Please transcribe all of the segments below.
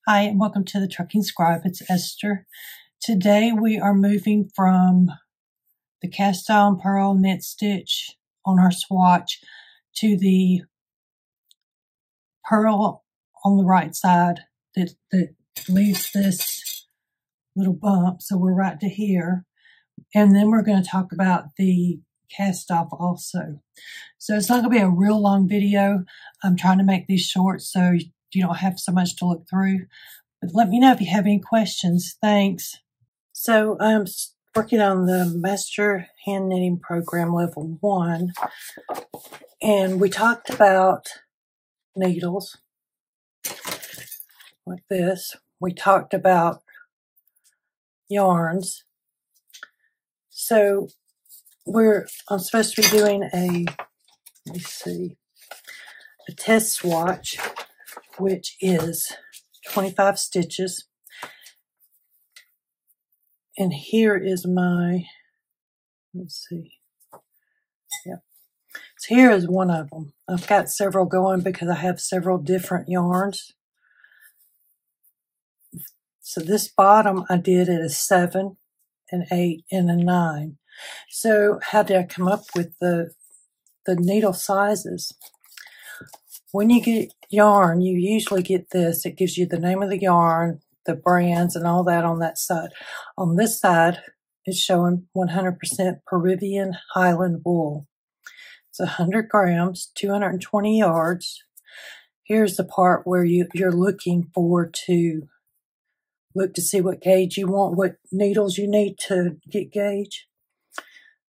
Hi, and welcome to the Trucking Scribe. It's Esther. Today we are moving from the cast iron pearl knit stitch on our swatch to the pearl on the right side that leaves this little bump. So we're right to here. And then we're going to talk about the cast off also. So it's not going to be a real long video. I'm trying to make these short so you don't have so much to look through. But let me know if you have any questions. Thanks. So I'm working on the Master Hand Knitting Program Level 1. And we talked about needles like this. We talked about yarns. So I'm supposed to be doing a test swatch, which is 25 stitches. And here is my, So here is one of them. I've got several going because I have several different yarns. So this bottom I did at a 7, an 8, and a 9. So how did I come up with the needle sizes? When you get yarn, you usually get this. It gives you the name of the yarn, the brands, and all that on that side. On this side, it's showing 100% Peruvian Highland wool. It's 100 grams, 220 yards. Here's the part where you're looking to look to see what gauge you want, what needles you need to get gauge.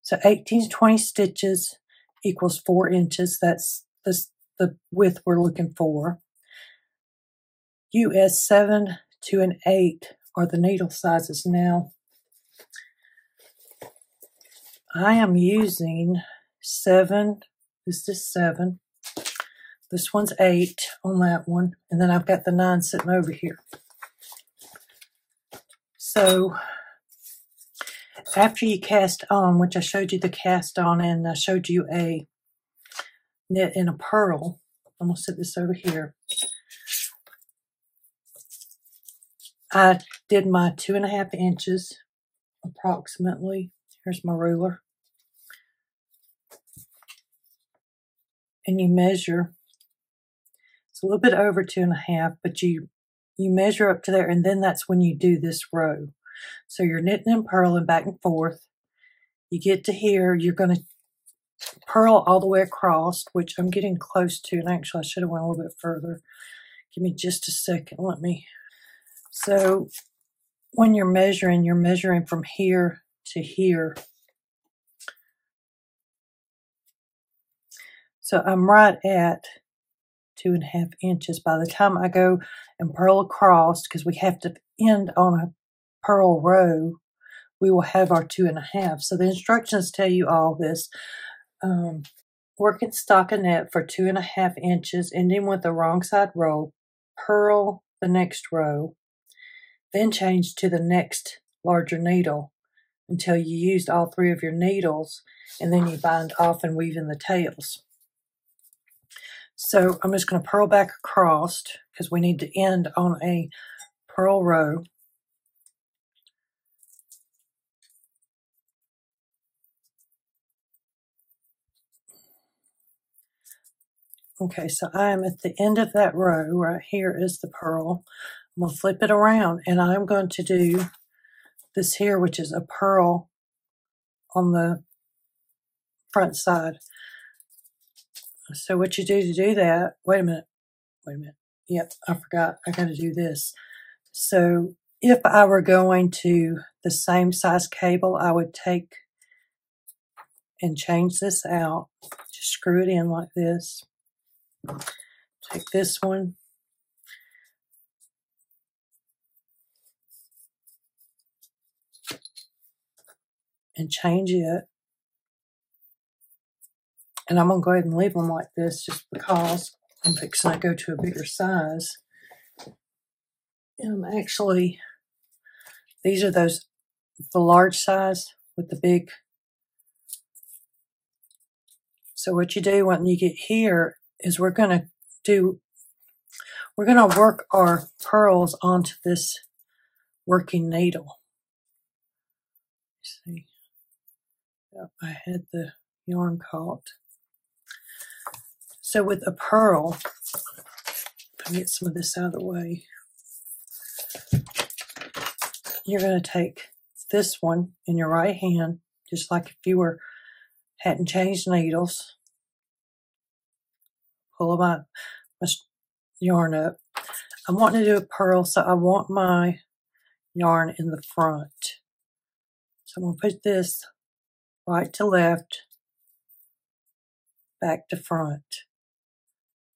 So 18 to 20 stitches equals 4 inches. That's the width we're looking for. US 7 to an 8 are the needle sizes. Now, I am using 7. This is 7. This one's 8 on that one. And then I've got the 9 sitting over here. So after you cast on, which I showed you the cast on, and I showed you a knit in a pearl. I'm going to set this over here. I did my 2.5 inches approximately. Here's my ruler. And you measure. It's a little bit over 2.5, but you measure up to there, and then that's when you do this row. So you're knitting and purling back and forth. You get to here, you're going to purl all the way across, which I'm getting close to, and actually I should have went a little bit further. Give me just a second. So when you're measuring from here to here. So I'm right at 2.5 inches. By the time I go and purl across, because we have to end on a purl row, we will have our 2.5. So the instructions tell you all this. Work in stockinette for 2.5 inches, ending with the wrong side row. Purl the next row, then change to the next larger needle until you used all 3 of your needles, and then you bind off and weave in the tails. So I'm just going to purl back across because we need to end on a purl row. Okay, so I am at the end of that row. Right here is the purl. I'm going to flip it around, and I'm going to do this here, which is a purl on the front side. So what you do to do that, wait a minute. Yep, I forgot. I got to do this. So if I were going to the same size cable, I would take and change this out. Just screw it in like this. Take this one. And change it. And I'm going to go ahead and leave them like this just because I'm fixing to go to a bigger size. And these are the large size with the big. So what you do when you get here is we're going to do We're going to work our pearls onto this working needle. Let's see. Yep, I had the yarn caught. So with a pearl, if I get some of this out of the way, you're going to take this one in your right hand, just like if you hadn't changed needles. Pull my yarn up. I'm wanting to do a pearl, so I want my yarn in the front. So I'm going to put this right to left, back to front.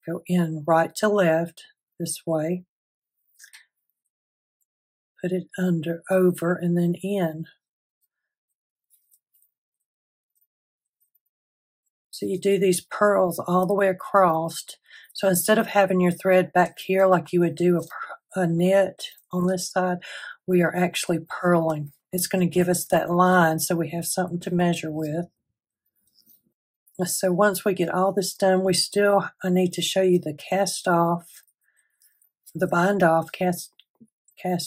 Go in right to left this way. Put it under, over, and then in. So you do these pearls all the way across. So instead of having your thread back here like you would do a knit on this side, we are actually purling. It's going to give us that line so we have something to measure with. So once we get all this done, I need to show you the cast off, the bind off, cast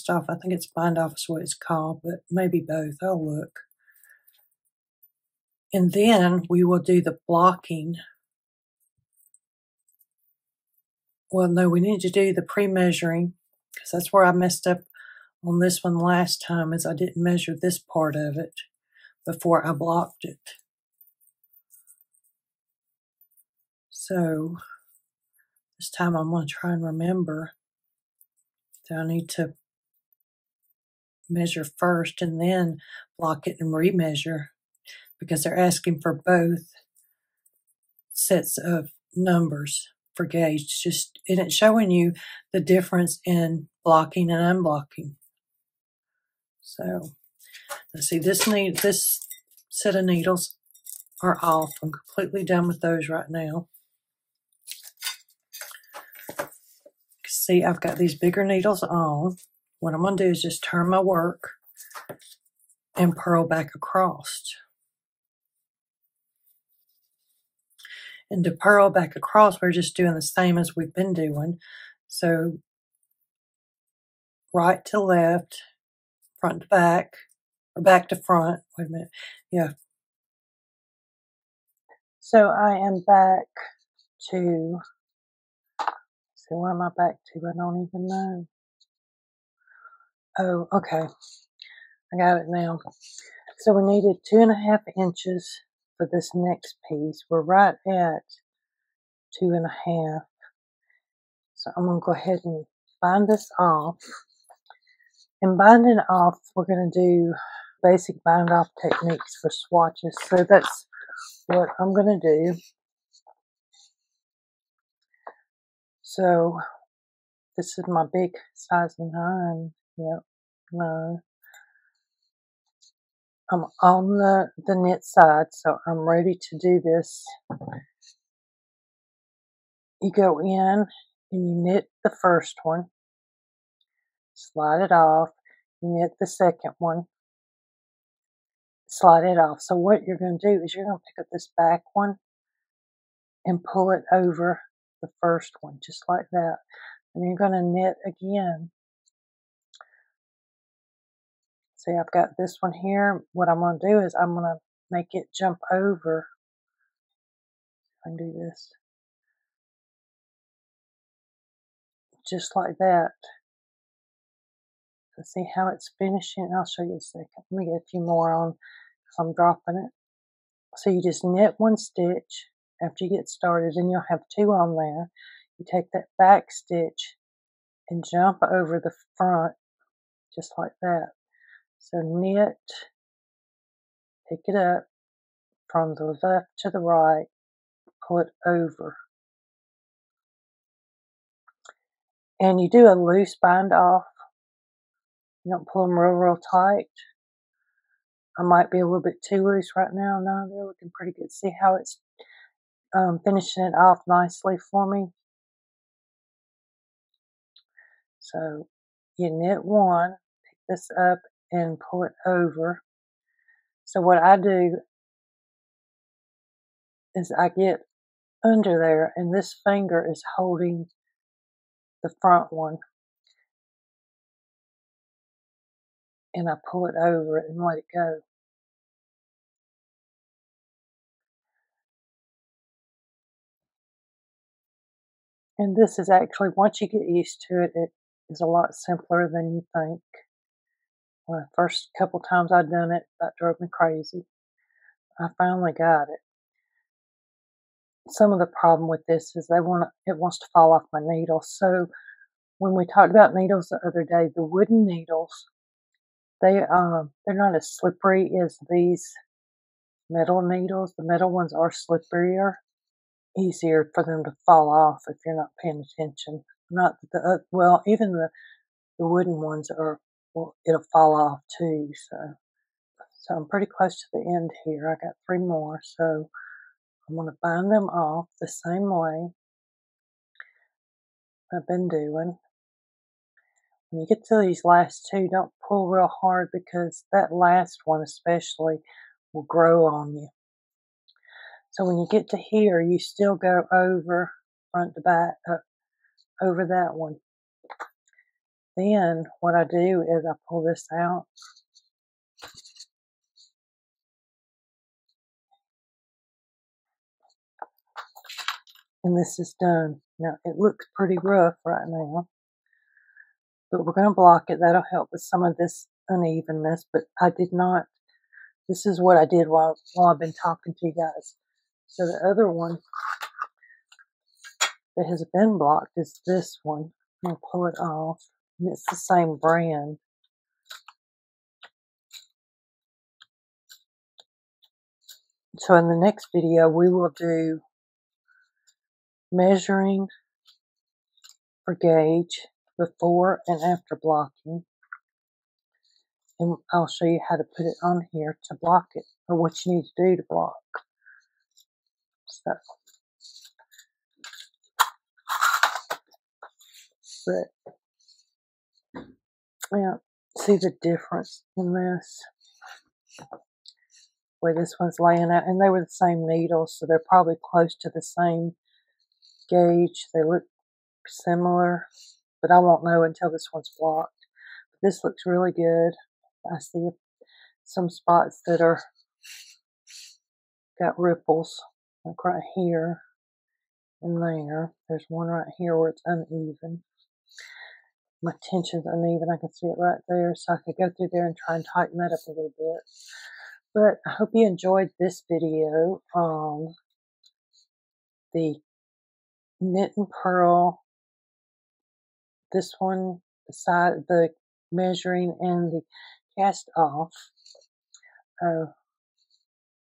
off. I think it's bind off is what it's called, but maybe both. I'll look. And then we will do the blocking. Well, no, we need to do the pre-measuring because that's where I messed up on this one last time, is I didn't measure this part of it before I blocked it. So this time I'm going to try and remember that I need to measure first and then block it and remeasure, because they're asking for both sets of numbers for gauge. And it's showing you the difference in blocking and unblocking. So let's see, this set of needles are off. I'm completely done with those right now. See, I've got these bigger needles on. What I'm going to do is just turn my work and purl back across. And to purl back across, we're just doing the same as we've been doing. So right to left, front to back, or back to front. Wait a minute. Yeah. So I am back to, so where am I back to? I don't even know. Oh, okay. I got it now. So we needed 2.5 inches for this next piece. We're right at 2.5. So I'm going to go ahead and bind this off. And binding off, we're going to do basic bind off techniques for swatches. So that's what I'm going to do. So this is my big size 9. Yep, 9. I'm on the knit side, so I'm ready to do this. You go in and you knit the first one, slide it off, you knit the second one, slide it off. So what you're going to do is you're going to pick up this back one and pull it over the first one, just like that. And you're going to knit again. See, I've got this one here. What I'm going to do is I'm going to make it jump over. I can do this. Just like that. So see how it's finishing? I'll show you a second. Let me get a few more on because I'm dropping it. So you just knit one stitch after you get started, and you'll have 2 on there. You take that back stitch and jump over the front, just like that. So knit, pick it up from the left to the right, pull it over. And you do a loose bind off. You don't pull them real tight. I might be a little bit too loose right now. No, they're looking pretty good. See how it's finishing it off nicely for me? So you knit one, pick this up and pull it over. So what I do is I get under there, and this finger is holding the front one, and I pull it over it and let it go. And this is actually, once you get used to it, it is a lot simpler than you think. Well, the first couple times I'd done it, that drove me crazy. I finally got it. Some of the problem with this is it wants to fall off my needle. So when we talked about needles the other day, the wooden needles, they're not as slippery as these metal needles. The metal ones are slipperier, easier for them to fall off if you're not paying attention. Not the well, even the wooden ones are, well, it'll fall off too. So I'm pretty close to the end here. I got 3 more, so I'm going to bind them off the same way I've been doing. When you get to these last 2, don't pull real hard because that last one especially will grow on you. So when you get to here, you still go over front to back, over that one. Then what I do is I pull this out. And this is done. Now, it looks pretty rough right now, but we're going to block it. That'll help with some of this unevenness, but I did not. This is what I did while I've been talking to you guys. So the other one that has been blocked is this one. I'm going to pull it off, and it's the same brand. So in the next video, we will do measuring for gauge before and after blocking. And I'll show you how to put it on here to block it, or what you need to do to block. So, but yeah, see the difference in this? Where this one's laying out, and they were the same needles, so they're probably close to the same gauge. They look similar, but I won't know until this one's blocked. But this looks really good. I see some spots that are got ripples, like right here and there. There's one right here where it's uneven. My tension's uneven. I can see it right there, so I could go through there and try and tighten that up a little bit. But I hope you enjoyed this video on the knit and purl. This one, the measuring and the cast off. Oh,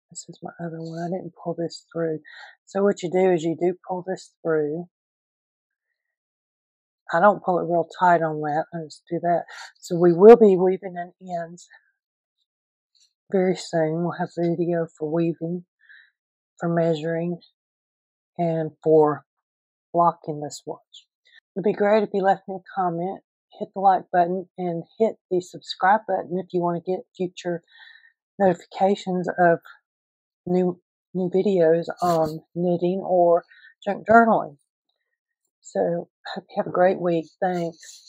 this is my other one. I didn't pull this through. So what you do is you do pull this through. I don't pull it real tight on that. I just do that. So we will be weaving in ends very soon. We'll have a video for weaving, for measuring, and for blocking this watch. It'd be great if you left me a comment, hit the like button, and hit the subscribe button if you want to get future notifications of new videos on knitting or junk journaling. So, hope you have a great week. Thanks.